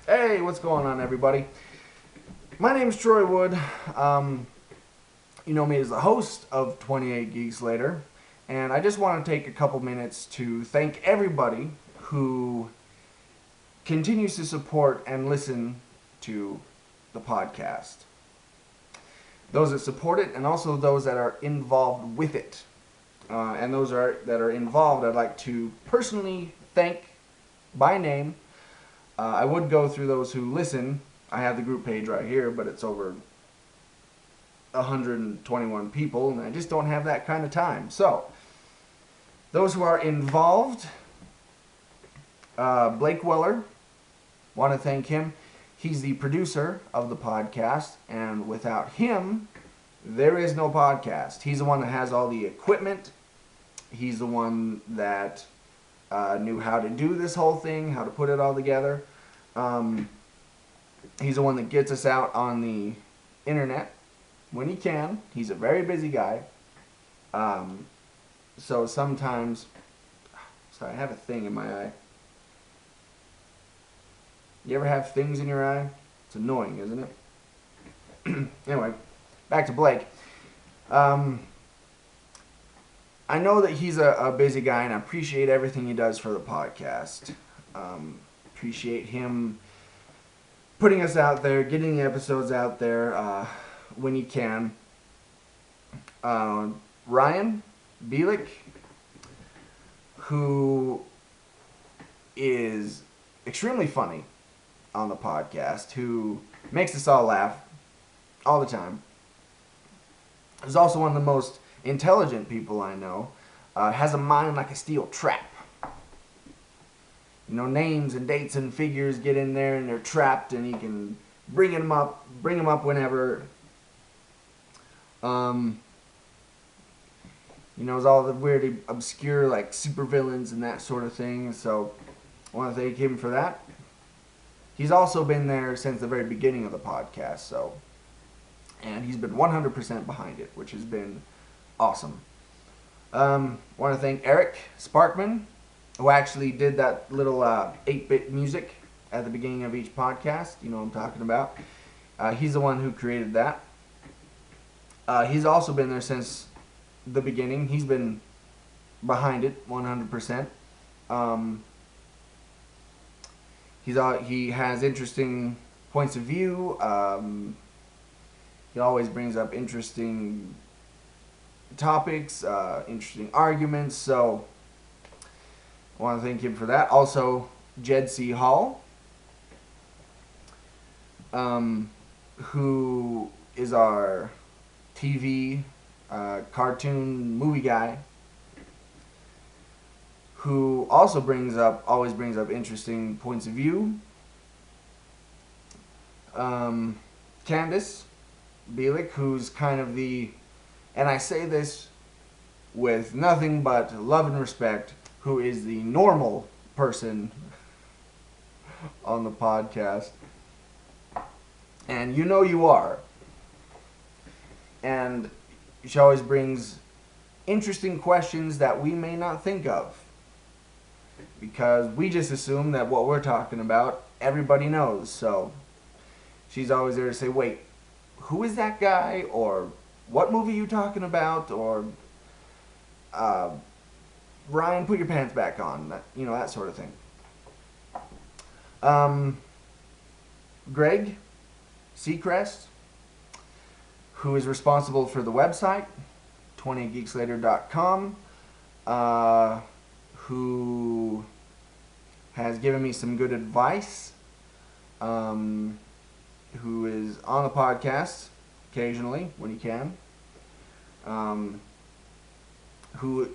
Hey, what's going on, everybody? My name's Troy Wood. You know me as the host of 28 Geeks Later, and I just want to take a couple minutes to thank everybody who continues to support and listen to the podcast. Those that support it, and also those that are involved with it. And those that are involved, I'd like to personally thank by name. I would go through those who listen. I have the group page right here, but it's over 121 people, and I just don't have that kind of time. So, those who are involved, Blake Weller, want to thank him. He's the producer of the podcast, and without him, there is no podcast. He's the one that has all the equipment. He's the one that knew how to do this whole thing, how to put it all together. He's the one that gets us out on the internet when he can. He's a very busy guy. So sometimes... Sorry, I have a thing in my eye. You ever have things in your eye? It's annoying, isn't it? Anyway, back to Blake. I know that he's a busy guy, and I appreciate everything he does for the podcast. Appreciate him putting us out there, getting the episodes out there when he can. Ryan Bielik, who is extremely funny on the podcast, who makes us all laugh all the time. Is also one of the most intelligent people I know. Has a mind like a steel trap. You know, names and dates and figures get in there and they're trapped, and he can bring them up whenever. He knows all the weird, obscure, like, supervillains and that sort of thing, so I want to thank him for that. He's also been there since the very beginning of the podcast, so, and he's been 100% behind it, which has been awesome. Want to thank Eric Sparkman, who actually did that little 8-bit music at the beginning of each podcast. You know what I'm talking about. He's the one who created that. He's also been there since the beginning. He's been behind it 100%. He has interesting points of view. He always brings up interesting topics, interesting arguments, so I want to thank him for that. Also, Jed C. Hall, who is our TV cartoon movie guy, who also always brings up interesting points of view. Candace Bielik, who's kind of the, and I say this with nothing but love and respect, who is the normal person on the podcast. And you know you are. And she always brings interesting questions that we may not think of, because we just assume that what we're talking about, everybody knows. So she's always there to say, wait, who is that guy? Or what movie are you talking about? Or Ryan, put your pants back on. You know, that sort of thing. Greg Seacrest, who is responsible for the website, 20geekslater.com, who has given me some good advice, who is on the podcast occasionally when he can, who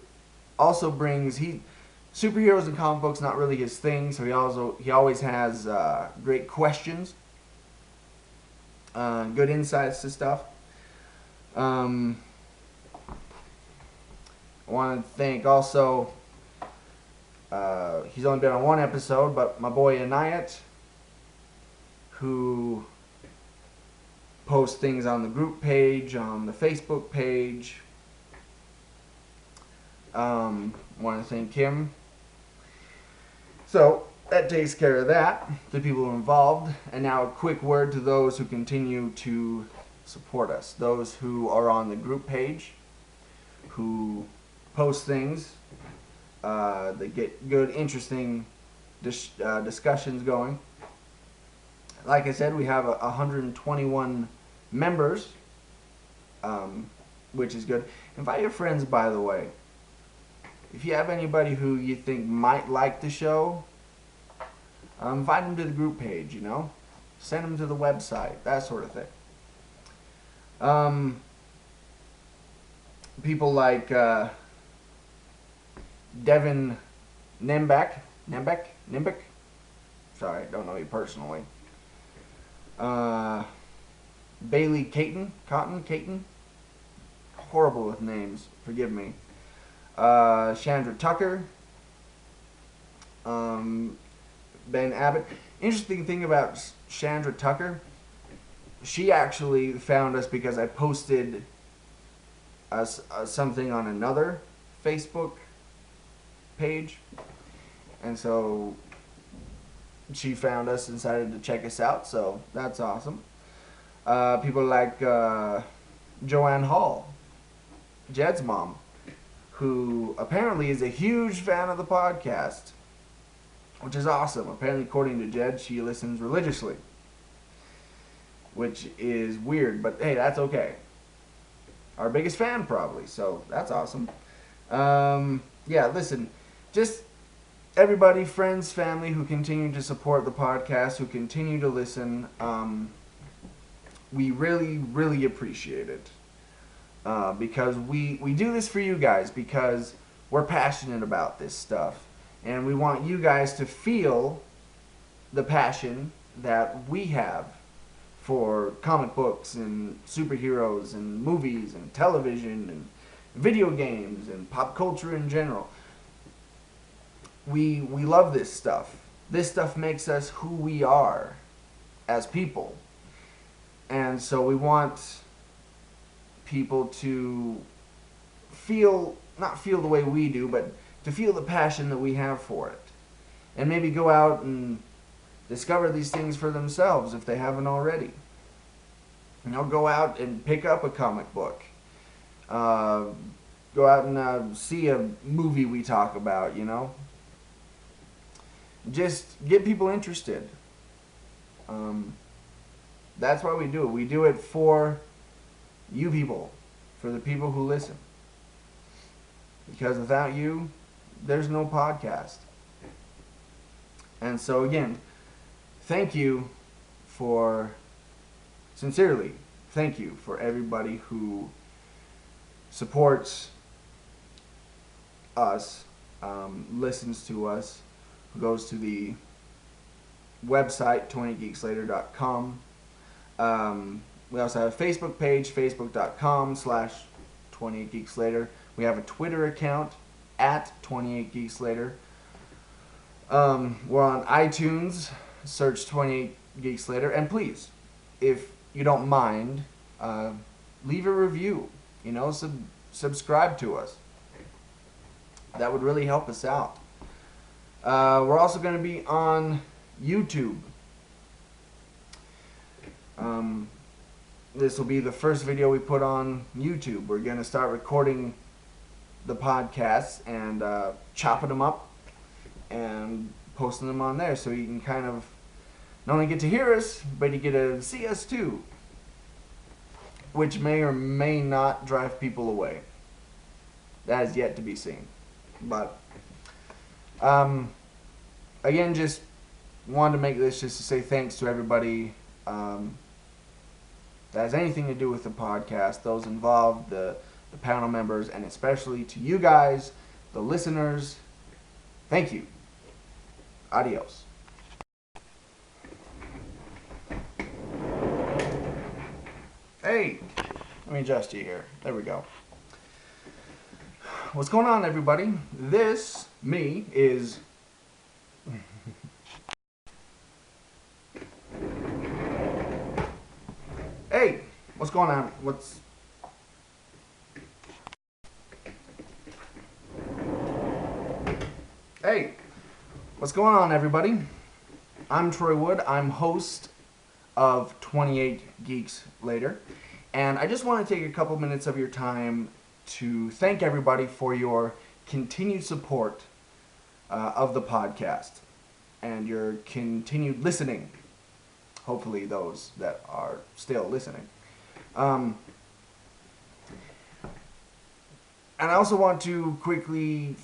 also brings, superheroes and comic books not really his thing, so he always has great questions, good insights to stuff. I want to thank also, he's only been on one episode, but my boy Anayat, who posts things on the group page, on the Facebook page. I want to thank him. So, that takes care of that, the people involved. And now a quick word to those who continue to support us. Those who are on the group page, who post things, that get good, interesting discussions going. Like I said, we have 121 members, which is good. Invite your friends, by the way. If you have anybody who you think might like the show, invite them to the group page, you know? Send them to the website, that sort of thing. People like Devin Nimbeck. Sorry, don't know you personally. Bailey Caton. Horrible with names, forgive me. Chandra Tucker. Ben Abbott. Interesting thing about Chandra Tucker, she actually found us because I posted something on another Facebook page, and so she found us and decided to check us out, so that's awesome. People like Joanne Hall, Jed's mom, who apparently is a huge fan of the podcast, which is awesome. Apparently, according to Jed, she listens religiously, which is weird, but hey, that's okay. Our biggest fan, probably, so that's awesome. Yeah, listen, just everybody, friends, family who continue to support the podcast, who continue to listen, we really, really appreciate it. Because we do this for you guys, because we're passionate about this stuff. And we want you guys to feel the passion that we have for comic books and superheroes and movies and television and video games and pop culture in general. We love this stuff. This stuff makes us who we are as people. And so we want people to not feel the way we do, but to feel the passion that we have for it. And maybe go out and discover these things for themselves if they haven't already. You know, go out and pick up a comic book. Go out and see a movie we talk about, you know. Just get people interested. That's why we do it. We do it for you people, for the people who listen. Because without you, there's no podcast. And so again, sincerely, thank you for everybody who supports us, listens to us, who goes to the website, 20geekslater.com. We also have a Facebook page, facebook.com/28geekslater. We have a Twitter account, @28geekslater. We're on iTunes, search 28 Geeks Later. And please, if you don't mind, leave a review. You know, subscribe to us. That would really help us out. We're also going to be on YouTube. This will be the first video we put on YouTube. We're going to start recording the podcasts and chopping them up and posting them on there, so you can kind of not only get to hear us, but you get to see us too, which may or may not drive people away. That is yet to be seen. But again, just wanted to make this just to say thanks to everybody that has anything to do with the podcast, those involved, the panel members, and especially to you guys, the listeners. Thank you. Adios. Hey, let me adjust you here. There we go. What's going on, everybody? This, me, is... Hey, what's going on? Hey, What's going on, everybody? I'm Troy Wood. I'm host of 28 Geeks Later, and I just want to take a couple minutes of your time to thank everybody for your continued support of the podcast and your continued listening. Hopefully, those that are still listening. And I also want to quickly